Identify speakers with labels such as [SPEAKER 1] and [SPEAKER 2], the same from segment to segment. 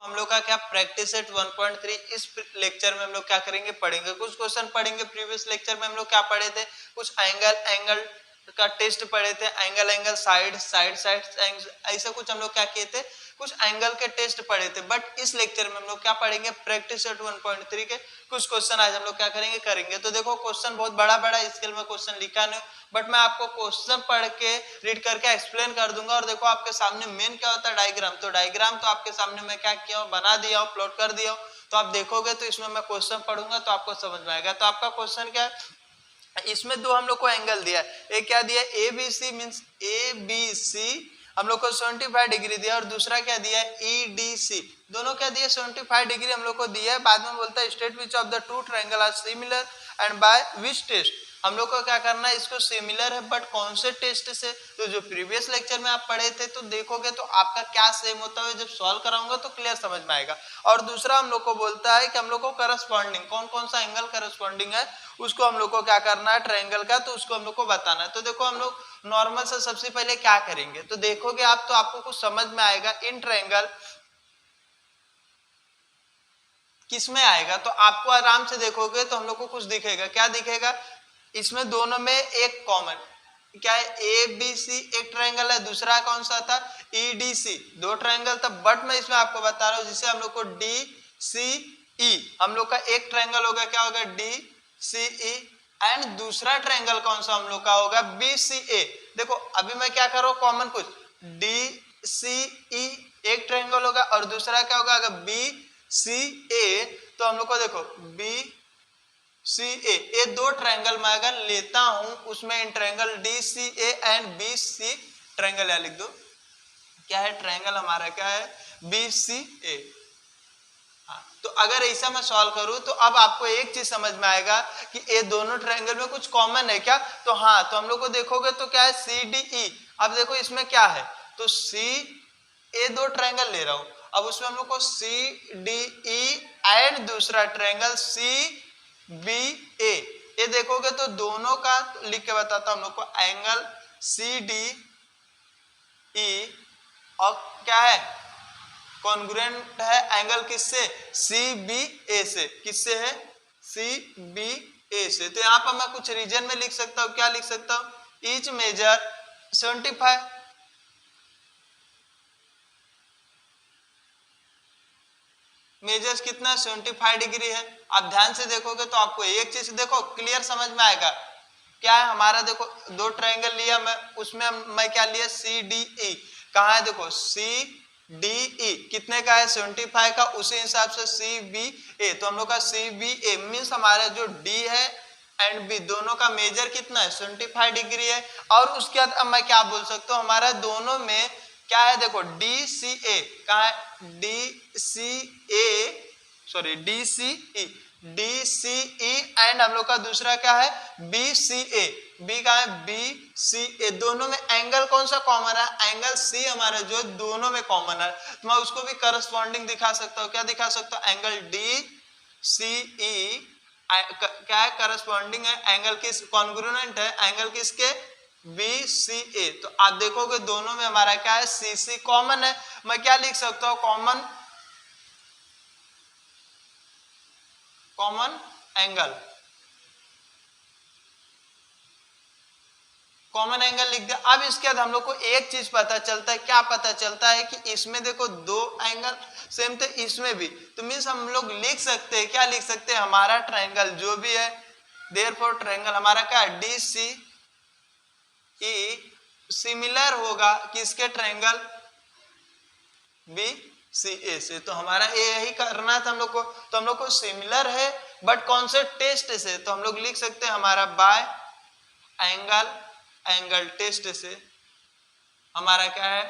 [SPEAKER 1] हम लोग का क्या प्रैक्टिस सेट 1.3 इस लेक्चर में हम लोग क्या करेंगे, पढ़ेंगे कुछ क्वेश्चन पढ़ेंगे। प्रीवियस लेक्चर में हम लोग क्या पढ़े थे, कुछ एंगल का टेस्ट पढ़े थे, एंगल साइड ऐसा कुछ हम लोग क्या किए थे, कुछ एंगल के टेस्ट पढ़े थे। बट इस लेक्चर में हम लोग क्या पढ़ेंगे, प्रैक्टिस सेट 1.3 के कुछ क्वेश्चन आज हम लोग क्या करेंगे। तो देखो क्वेश्चन बहुत बड़ा स्केल में क्वेश्चन लिखा नहीं, बट मैं आपको क्वेश्चन पढ़ के रीड करके एक्सप्लेन कर दूंगा। और देखो आपके सामने मेन क्या होता है, डायग्राम। तो डायग्राम तो आपके सामने मैं क्या किया हूं, बना दिया हूं, प्लॉट कर दिया हूं। तो आप देखोगे तो इसमें मैं क्वेश्चन पढ़ूंगा तो आपको समझ में आएगा। तो आपका क्वेश्चन क्या है, इसमें दो हम लोग को एंगल दिया है, एक क्या दिया है ABC मींस ABC हम लोग को 75 डिग्री दिया, और दूसरा क्या दिया है EDC, दोनों क्या दिया 75 डिग्री हम लोग को दिया है। बाद में बोलता है state which of the two triangle are similar and by which test. हम लोग को क्या करना है, इसको सिमिलर है बट कौन से टेस्ट से, तो जो प्रीवियस लेक्चर में आप पढ़े थे तो देखोगे तो आपका क्या सेम होता है, जब सॉल्व कराऊंगा तो क्लियर समझ में आएगा। और दूसरा हम लोग को बोलता है कि हम लोग को करस्पॉन्डिंग कौन सा एंगल करस्पॉन्डिंग है उसको हम लोग को क्या करना है, ट्रायंगल का, तो उसको हम लोग को बताना है। तो देखो हम लोग नॉर्मल से सबसे पहले क्या करेंगे, तो देखोगे आप तो आपको कुछ समझ में आएगा। इन ट्रायंगल किस में आएगा, तो आपको आराम से देखोगे तो हम लोग को कुछ दिखेगा, क्या दिखेगा, इसमें दोनों में एक कॉमन क्या है, ABC एक ट्रायंगल है, दूसरा कौन सा था EDC, दो ट्रायंगल था। बट मैं इसमें आपको बता रहा हूं जिसे हम लोग को DCE, हम लोग का एक ट्रायंगल होगा, क्या होगा DCE, एंड दूसरा ट्रायंगल कौन सा हम लोग का होगा BCA। देखो अभी मैं क्या कर रहा हूं, कॉमन कुछ DCE एक ट्रायंगल होगा और दूसरा क्या होगा अगर BCA, तो हम लोग को देखो BCA ये दो ट्रायंगल मैं अगर लेता हूं उसमें in triangle DCA and BC triangle लिख दो, क्या है ट्रायंगल हमारा क्या है BCA। तो अगर ऐसा मैं सॉल्व करूं तो अब आपको एक चीज समझ में आएगा कि ये दोनों ट्रायंगल में कुछ कॉमन है क्या, तो हाँ, तो हम लोग को देखोगे तो क्या है CDE। अब देखो इसमें क्या है, तो ये दो ट्रायंगल ले रहा हूं, अब उसमें हम लोग को CDE एंड दूसरा ट्रायंगल CBA, ये देखोगे तो दोनों का लिख के बताता हूं, हम लोग को एंगल CDE और क्या है कॉन्ग्रुएंट है एंगल किससे, CBA से, किससे है CBA से। तो यहां पर मैं कुछ रीजन में लिख सकता हूं, क्या लिख सकता हूं, ईच मेजर 75, मेजर्स कितना 75 डिग्री है। आप ध्यान से देखोगे तो आपको एक चीज देखो क्लियर समझ में आएगा, क्या है हमारा, देखो दो ट्रायंगल लिया मैं, उसमें मैं क्या लिया CDE, कहाँ है देखो CDE कितने का है 75 का, उसी हिसाब से CBA, तो हम लोग का CBA मीन्स हमारा जो D है एंड B दोनों का मेजर कितना है 75 डिग्री है। और उसके बाद अब मैं क्या बोल सकता हूँ, हमारा दोनों में क्या है देखो DCA, कहाँ है DCE एंड हम लोग का दूसरा क्या है BCA, B का है BCA, दोनों में एंगल कौन सा कॉमन है, एंगल C हमारा जो दोनों में कॉमन है, तो मैं उसको भी करस्पॉन्डिंग दिखा सकता हूँ, क्या दिखा सकता हूँ, एंगल DCE क्या है करस्पॉन्डिंग है, एंगल किस कॉन्ग्रुएंट है एंगल किसके BCA। तो आप देखोगे दोनों में हमारा क्या है CC कॉमन है, मैं क्या लिख सकता हूँ कॉमन एंगल लिख दिया। अब इसके बाद हम लोग को एक चीज पता चलता है, क्या पता चलता है कि इसमें देखो दो एंगल सेम थे, इसमें भी, तो मीन्स हम लोग लिख सकते हैं, क्या लिख सकते हैं, हमारा ट्रायंगल जो भी है देयरफॉर ट्रायंगल हमारा क्या है DCE सिमिलर होगा किसके ट्रायंगल BCA से। तो हमारा यही करना था हम लोग को, तो हम लोग को सिमिलर है बट कौन से टेस्ट से, तो हम लोग लिख सकते हैं हमारा बाय एंगल टेस्ट से हमारा क्या है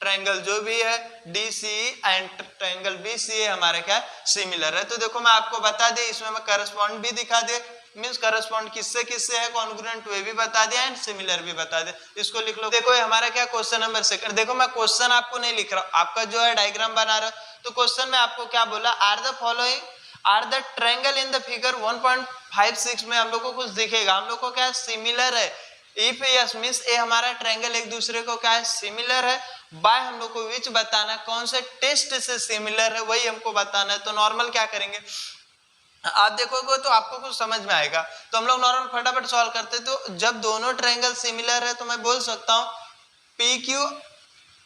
[SPEAKER 1] ट्रायंगल जो भी है DCE एंड ट्रायंगल BCA हमारा क्या है सिमिलर है। तो देखो मैं आपको बता दिया, इसमें मैं करस्पॉन्ड भी दिखा दे, मींस करस्पॉन्ड किससे है कॉन्ग्रुएंट वे भी बता दिया एंड सिमिलर भी बता दिया, इसको लिख लो। देखो ये हमारा क्या क्वेश्चन नंबर सेकंड, देखो मैं क्वेश्चन आपको नहीं लिख रहा, आपका जो है डायग्राम बना रहा, तो क्वेश्चन में आपको क्या बोला, are the following are the triangle in the figure 1.56 में हम लोग को कुछ दिखेगा, हम लोग को क्या सिमिलर है इफ यस मीन्स ए हमारा ट्रायंगल एक दूसरे को क्या है सिमिलर है, बाय हम लोग को विच बताना कौन से टेस्ट से सिमिलर है वही हमको बताना है। तो नॉर्मल क्या करेंगे, आप देखोगे तो आपको कुछ समझ में आएगा। तो हम लोग नॉर्मल फटाफट सॉल्व करते, तो जब दोनों ट्रायंगल सिमिलर है तो मैं बोल सकता हूँ पी क्यू,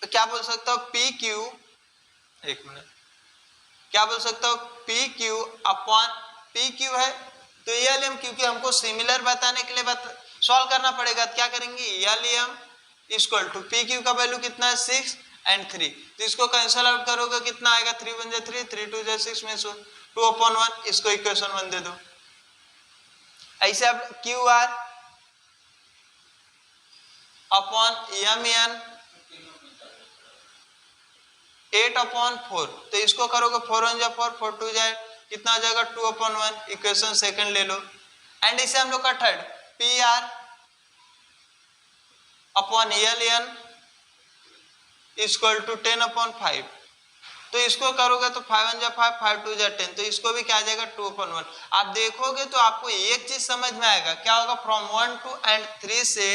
[SPEAKER 1] क्या बोल सकता हूँ पी क्यू, एक मिनट, क्या बोल सकता हूँ P Q upon P Q है तो एल एम, क्योंकि हमको सिमिलर बताने के लिए सॉल्व करना पड़ेगा, क्या करेंगे L M equal to P Q का वैल्यू कितना है 6 एंड 3, तो इसको कैंसिल आउट करोगे कितना आएगा 3 1 जा 3, 3 2 जा 6 में से 2/1, इसको इक्वेशन 1 दे दो। ऐसे अब Q R upon M N 8/4, तो इसको करोगे 4 1 जा 4, 4 2 जा कितना हो जाएगा 2/1, इक्वेशन सेकंड ले लो। एंड इसे हम लोग का third P R upon L N equal to 10/5, तो इसको करोगे तो 5 1 जा 5, 5 2 जा 10, तो इसको भी क्या आ जाएगा 2/1। आप देखोगे तो आपको एक चीज समझ में आएगा, क्या होगा फ्रॉम 1 2 एंड 3 से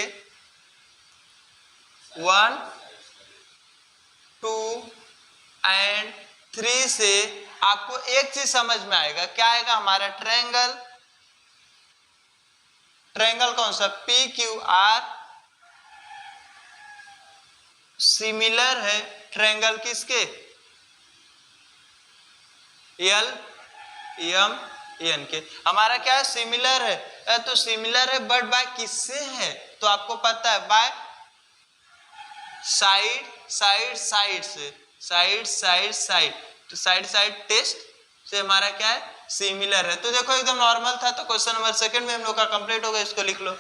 [SPEAKER 1] 1 2 एंड 3 से आपको एक चीज समझ में आएगा, क्या आएगा हमारा ट्रायंगल, ट्रायंगल कौन सा पी क्यू आर सिमिलर है ट्रायंगल किसके एल एम एन के, हमारा क्या है सिमिलर है, तो सिमिलर है बट बाय किससे है, तो आपको पता है बाय साइड साइड साइड से, साइड साइड साइड, तो साइड साइड टेस्ट से हमारा क्या है सिमिलर है। तो देखो एकदम नॉर्मल था, तो क्वेश्चन नंबर सेकंड में हम लोग का कंप्लीट हो गया, इसको लिख लो।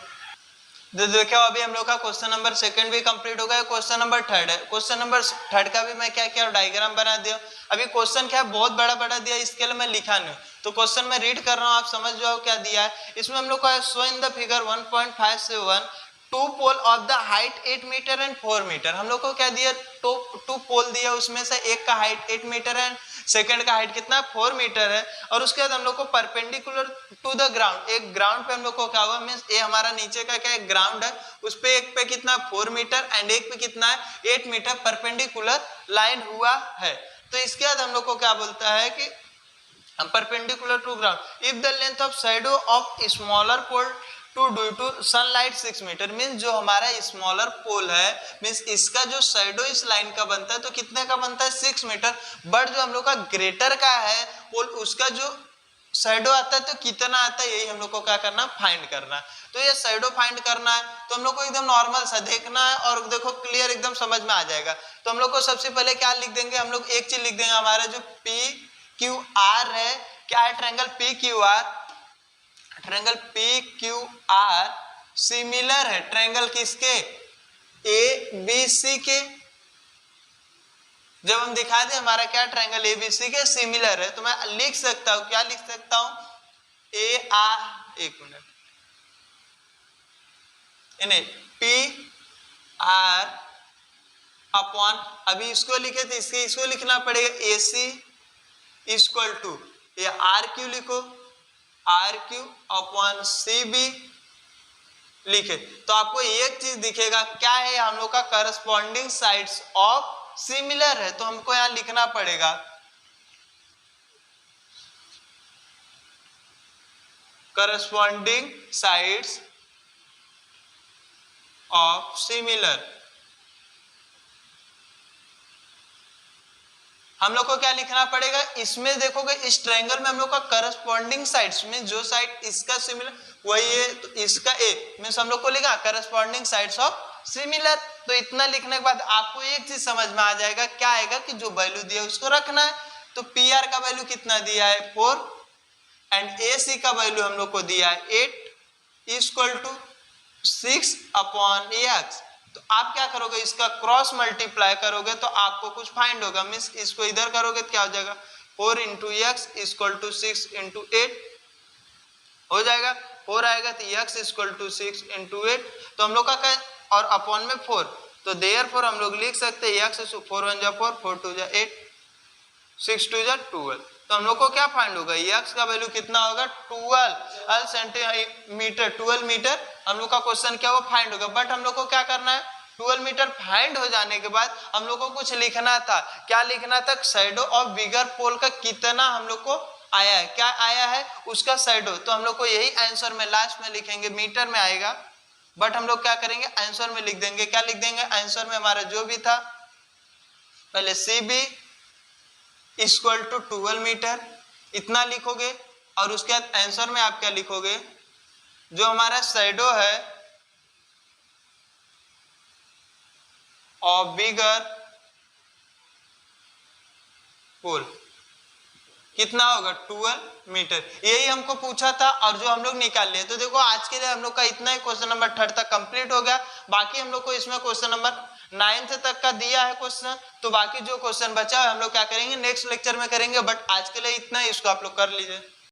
[SPEAKER 1] तो देखो अभी हम लोग का क्वेश्चन नंबर सेकंड भी कंप्लीट हो गया, क्वेश्चन नंबर थर्ड है। क्वेश्चन नंबर थर्ड का भी मैं क्या क्या डायग्राम बना दिया, अभी क्वेश्चन क्या है बहुत बड़ा बड़ा दिया, इसके लिए मैं लिखा नहीं, तो क्वेश्चन मैं रीड कर रहा हूँ, आप समझ जाओ क्या दिया है। इसमें हम लोग का show in the figure 1.5 two pole of the height 8 metre and 4 metre, हम लोग को क्या दिया टू पोल दिया, उसमें से एक का हाइट 8 मीटर है, सेकंड का हाइट कितना 4 मीटर है, और उसके बाद हम लोग को परपेंडिकुलर टू द ग्राउंड, एक ग्राउंड पे हम लोग को क्या हुआ मींस ये हमारा नीचे का क्या एक ग्राउंड है, उस पे एक पे कितना 4 मीटर एंड एक पे कितना है 8 मीटर परपेंडिकुलर लाइन हुआ है। तो इसके बाद हम लोग को क्या बोलता है कि perpendicular to ground if the length of shadow of smaller pole to due to sunlight 6 metre, means जो हमारा स्मॉलर पोल है मीन्स इसका जो शैडो इस लाइन का बनता है तो कितने का बनता है 6 मीटर, बट जो हम लोग का ग्रेटर का है पोल उसका जो शैडो आता है तो कितना आता है, यही हम लोग को क्या करना फाइंड करना है। तो ये शैडो फाइंड करना है, तो हम लोग को एकदम नॉर्मल सा देखना है और देखो क्लियर एकदम समझ में आ जाएगा। तो हम लोग को सबसे पहले क्या लिख देंगे, हम लोग एक चीज लिख देंगे, हमारा जो पी क्यू आर है क्या है triangle P Q R, triangle P Q R similar है ट्रायंगल किसके ए बी सी के, जब हम दिखा दे हमारा क्या ट्रायंगल ए बी सी के सिमिलर है तो मैं लिख सकता हूं, क्या लिख सकता हूं ए आर, एक मिनट नहीं पी आर अपॉन, अभी इसको लिखे थे इसको लिखना पड़ेगा ए सी इक्वल टू ये आर क्यू लिखो, R Q upon C B लिखे, तो आपको एक चीज दिखेगा क्या है हम लोग का करस्पॉन्डिंग साइड्स ऑफ सिमिलर है, तो हमको यहां लिखना पड़ेगा करस्पॉन्डिंग साइड्स ऑफ सिमिलर। हम लोग को क्या लिखना पड़ेगा, इसमें देखोगे इस ट्रायंगल में हम लोग का करस्पॉन्डिंग साइड्स में जो साइड इसका सिमिलर वही है, तो इसका ए मींस हम लोग को लिखा करस्पॉन्डिंग साइड्स ऑफ सिमिलर। तो इतना लिखने के बाद आपको एक चीज समझ में आ जाएगा, क्या आएगा कि जो वैल्यू दिया उसको रखना है। तो पी आर का वैल्यू कितना दिया है 4 एंड ए सी का वैल्यू हम लोग को दिया है 8 इक्वल टू 6 अपॉन एक्स। तो आप क्या करोगे इसका क्रॉस मल्टीप्लाई करोगे तो आपको कुछ फाइंड होगा, मींस इसको इधर करोगे तो क्या हो जाएगा 4 into X equal to 6 into 8 हो जाएगा, 4 आएगा तो एक्स इक्वल टू 6 इंटू 8, तो हम लोग का क्या और अपॉन में 4, तो देयरफॉर हम लोग लिख सकते हैं एक्स 4 1 जा 4, 4 2 जा 8, 6 2 जा 12, तो हम लोग को क्या फाइंड होगा एक्स का वैल्यू कितना होगा 12 सेंटीमीटर, 12 मीटर हम लोग का क्वेश्चन क्या वो फाइंड होगा, बट हम लोग को क्या करना है 12 मीटर फाइंड हो जाने के बाद हम लोग को कुछ लिखना था। क्या लिखना था, शैडो ऑफ बिगर पोल का कितना हम लोग को आया है, क्या आया है उसका शैडो। तो हम लोग को यही आंसर में लास्ट में लिखेंगे, मीटर में आएगा, बट हम लोग क्या करेंगे आंसर में लिख देंगे। क्या लिख देंगे आंसर में हमारा जो भी था, पहले C B equal to 12 metre इतना लिखोगे, और उसके बाद आंसर में आप क्या लिखोगे, जो हमारा शैडो है ऑफ बिगर पोल कितना होगा 12 मीटर, यही हमको पूछा था और जो हम लोग निकाल लिए। तो देखो आज के लिए हम लोग का इतना ही, क्वेश्चन नंबर 3 तक कंप्लीट हो गया। बाकी हम लोग को इसमें क्वेश्चन नंबर 9 तक का दिया है क्वेश्चन, तो बाकी जो क्वेश्चन बचा है हम लोग क्या करेंगे नेक्स्ट लेक्चर में करेंगे, बट आज के लिए इतना ही, इसको आप लोग कर लीजिए।